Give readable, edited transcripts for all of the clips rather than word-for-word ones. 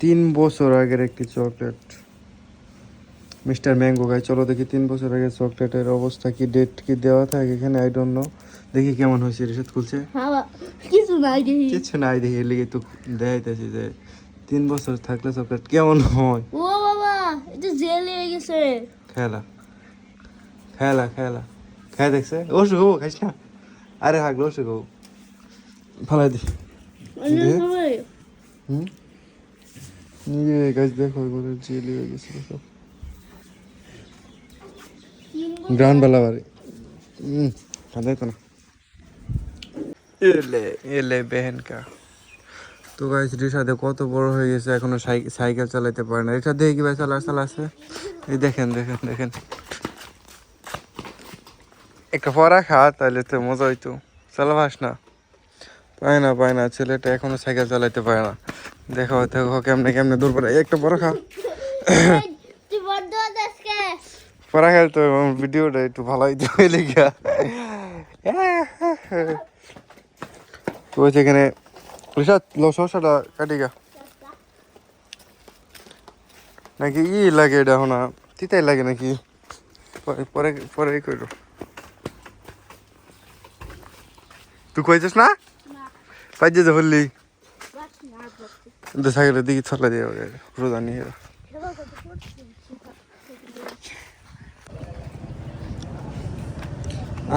3 বছর আগের একটি চকলেট, মিস্টার ম্যাঙ্গো। গাই চলো দেখি 3 বছর আগে চকলেটের অবস্থা কি, ডেট কি দেওয়া থাকে এখানে, আই ডোন্ট নো। দেখি কেমন হয়েছে। রিসাদ খুলছে, কিছু নাই দেখি, কিছু নাই দেখি, এর লিগে তো দেখাইতেছি যে 3 বছর থাকলে চকলেট কেমন হয়। ও বাবা এটা জেল হয়ে গেছে। খেলা খেলা খেলা খাই দেখছে, ওষুধ হবো খাইস না। আরে হাগলো ওষুধ হবো, ফালাই দি। হুম নিজে গাছ দেখো এবারে জেলি হয়ে গেছিল সব। গ্রাউন্ড বেলা বাড়ি খাদাই তো না। এলে এলে বেহেন কা। তো গাইস রিসাদে কত বড় হয়ে গেছে, এখনো সাইকেল চালাতে পারে না। রিসাদ দেখি কি ভাই চালাচ্ছে। এই দেখেন দেখেন দেখেন, একটা পড়া খা তাহলে তো মজা হইতো। চালাবাস না, পায় না ছেলেটা এখনো সাইকেল চালাতে পারে না। দেখো দেখো কেমনে কেমনে দূর পড়ে, একটা বড় খা। পড়া খেলতো ভিডিওটা একটু ভালো হইতে হইলে গিয়া। তো সেখানে রিসাদ শসাটা কাটি গা, নাকি ই লাগে এটা হনা তিতাই লাগে নাকি, পরে পরে পরে করো। তুই কইছিস না পাইছে যে বললি সাইকেলের দিকে ছলা দিয়ে রোদা নিয়ে।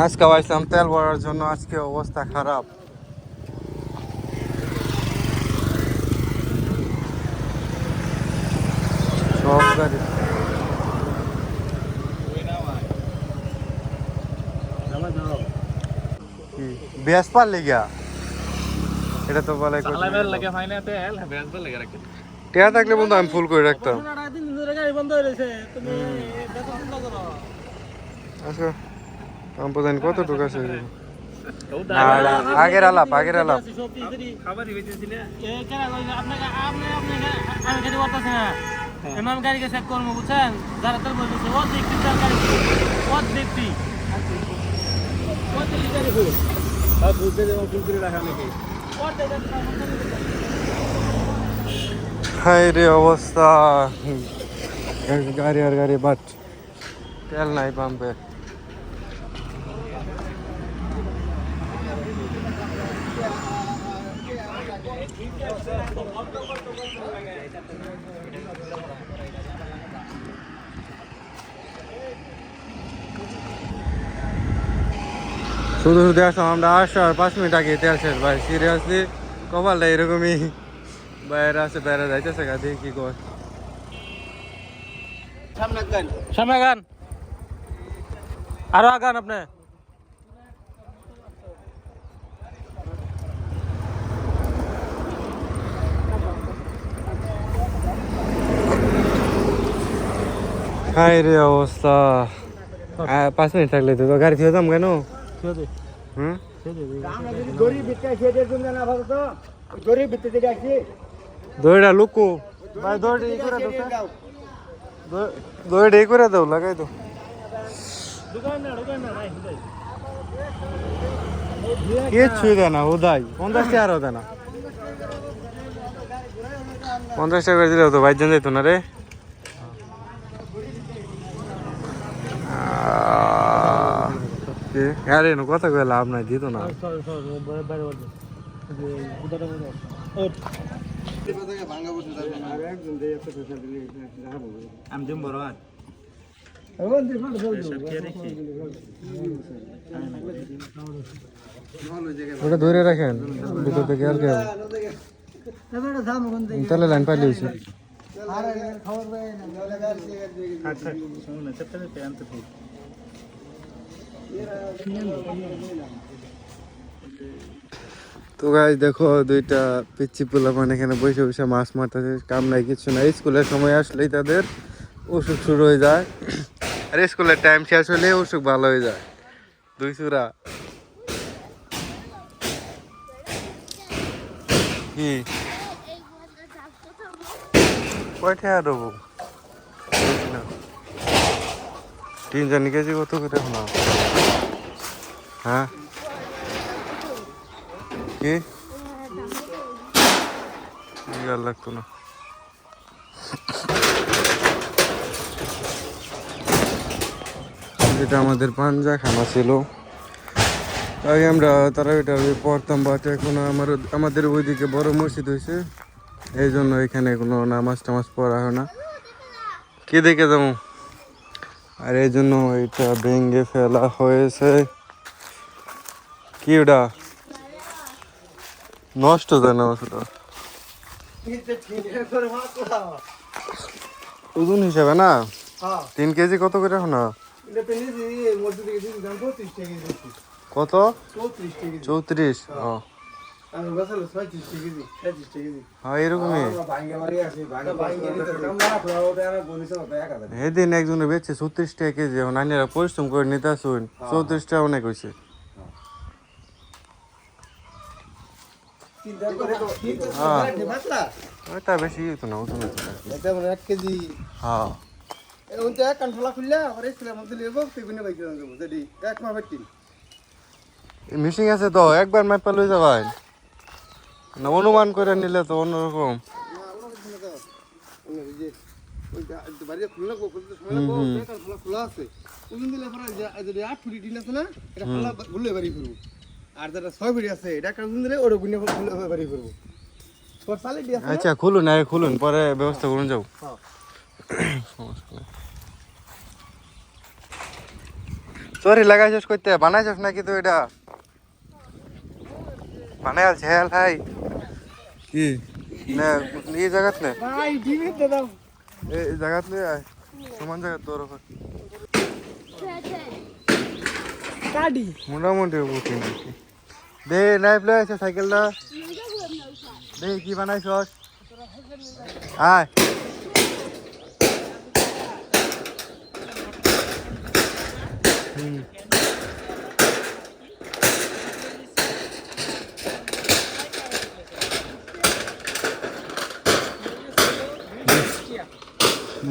আজকে আসলাম তেল ভরার জন্য, আজকে অবস্থা খারাপ। সব গাড়ি ব্যাস পার লেগা, এটা তো বলে টেয়া থাকলে বন্ধু আমি ফুল করে রাখতাম। আচ্ছা প্রধান কতটুকু আছে, আগের আলাপ গাড়িকে চেক করবো বুঝছেন, যারা তোর বলছে ও দেখতে ও দেখতি হাই রে অবস্থা, গাড়ি আর গাড়ি, বাট তেল নাই পাম্পে। শুধু শুধু আসলাম আমরা, আসার 5 মিনিট আগে তেল শেষ ভাই। সিরিয়াসলি কপালটা এরকমই, বাইরে আছে বাইরে যাইতেছে গা, দেখি কি কর। সামনে গান আরো আগান আপনি। হাই রে অবস্থা, 5 মিনিট থাকলে তো গাড়ি ফিরে যাম কেন। হুম দড়িটা লুকু ভাই, দড়িটা এই করে দাও লাগাই দাও। কিচ্ছুই দেয় না উদাই, 50 টাকা আরও দেয় না। 50 টাকা করে দিলে তো বাইজন যেত না রে। আরে কথা কয়ে লাভ নাই, দিত না। ওটা ধরে রাখেন ভিতর থেকে, আর কে তাহলে লাইন পাইলে হয়েছে। তো গাইস দেখো দুইটা পিচ্ছি পোলাপান এখানে বসে বসে মাছ মারতেছে, কাম নাই কিছু নাই। স্কুলের সময় আসলেই তাদের অসুখ শুরু হয়ে যায়, আর স্কুলের টাইম শেষ হলে অসুখ ভালো হয়ে যায়। দুই চূড়া কি কয়টা দেবো, 3 কেজি কত করে না? হ্যাঁ কি লাগতো না। এটা আমাদের পাঞ্জা খানা ছিল। আগে আমরা তারাবিটা পড়তাম, বাট এখন আমাদের ওইদিকে বড় মসজিদ হয়েছে, এই জন্য এখানে কোনো নামাজ টামাজ পড়া হয় না। কি দেখে যাবো? আর এই জন্য এটা ভেঙে ফেলা হয়েছে। কি ওটা নষ্ট যায় না ওটা ওজন হিসাবে না? 3 কেজি কত করে এখন? কত? 34। হ্যাঁ এরকমই। এদিন একজনে বেচছে 34 টাকা কেজি। এখন আইনেরা পরিশ্রম করে নিতে আসুন, 34 টাকা অনেক হয়েছে। ওইটা বেশি হতো না, ওজন হতো না। হ্যাঁ মিশিং আছে তো, একবার মাইপা লই যাবাই না, অনুমান করে নিলে তো অন্যরকম। আচ্ছা খুলুন, আগে খুলুন, পরে ব্যবস্থা করুন যাও। সরি লাগাইছিস করতে, বানাইছিস নাকি? তো এটা বানাই আছে হেল হাই কি না এই জায়গাত নে এই জায়গাত নে সমান জায়গা তোর মোটামুটি বুঝি নাকি দে নাই প্লে আছে সাইকেলটা দে কি বানাইছস আয়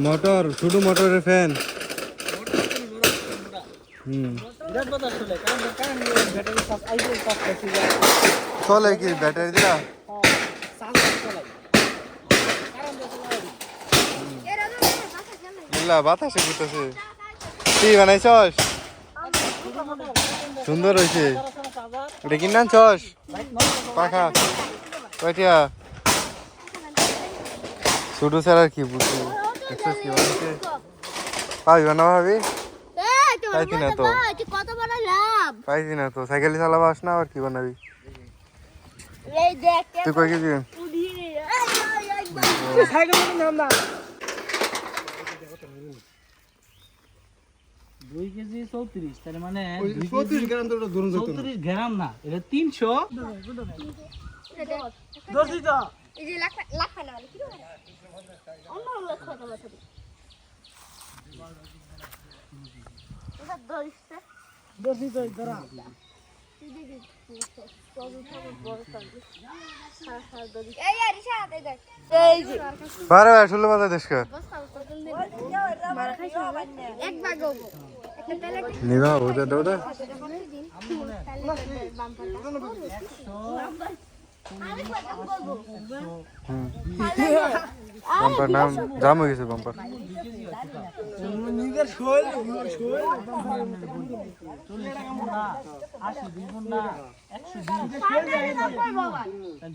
মোটর শুধু মোটরের ফ্যান চলে কি ব্যাটারি দিয়া বাতাসে ঘুরতেছে কি বানাইছস সুন্দর হয়েছে এটা কিনে আনছস পাখা কয়টা ছোট স্যার আর কি বুঝছো কি বানাইছে পাবি বানাবো ভাবি পাইছি না তো পাইছি না তো সাইকেল চালাবাস না আর কি বানাবি তুই কয় কেজি 2 কেজি 34 তার মানে 34 গ্রাম তো ধরুন 34 গ্রাম না এটা 300 দর্জি তো এই যে লাখ লাখ না কি রে অন্য লাখ কথা বলছে এটা দর্জি তো ধরা বারে বারে শুনলে মাথা দেশ নিবা ওটা ওটা বাম্পার নাম জাম হয়ে গেছে বাম্পার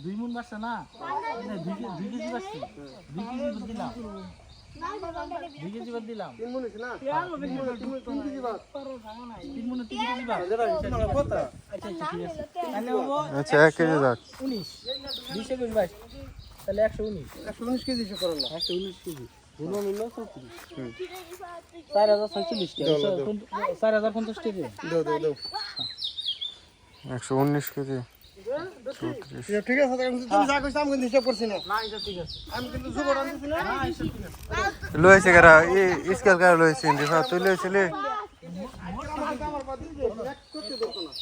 দুই মন বাড়ছে না 2 কেজি বাড়ছে 2 কেজি দিলাম 2 কেজি বাদ দিলাম 3 মন আছে না 3 কেজি বাদ 3 মনে 3 কেজি বাদ আচ্ছা ঠিক আছে তাহলে হবো আচ্ছা 1 কেজি যাক 19 20 এর 22 তাহলে 119 কেজি সে করলা 119 কেজি গুণ হলো 34 4046 টাকা 4050 টাকা দাও 119 কেজি ঠিক আছে তুমি যা কইছ আমি কিন্তু হিসাব করছি না না এটা ঠিক আছে আমি কিন্তু জুবর আনতেছি না না এটা ঠিক আছে লইছে কারা এই স্কেল কারা লইছে দিফা তুই লইছিলি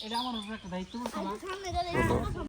এটা আমার একটা দায়িত্ব আছে না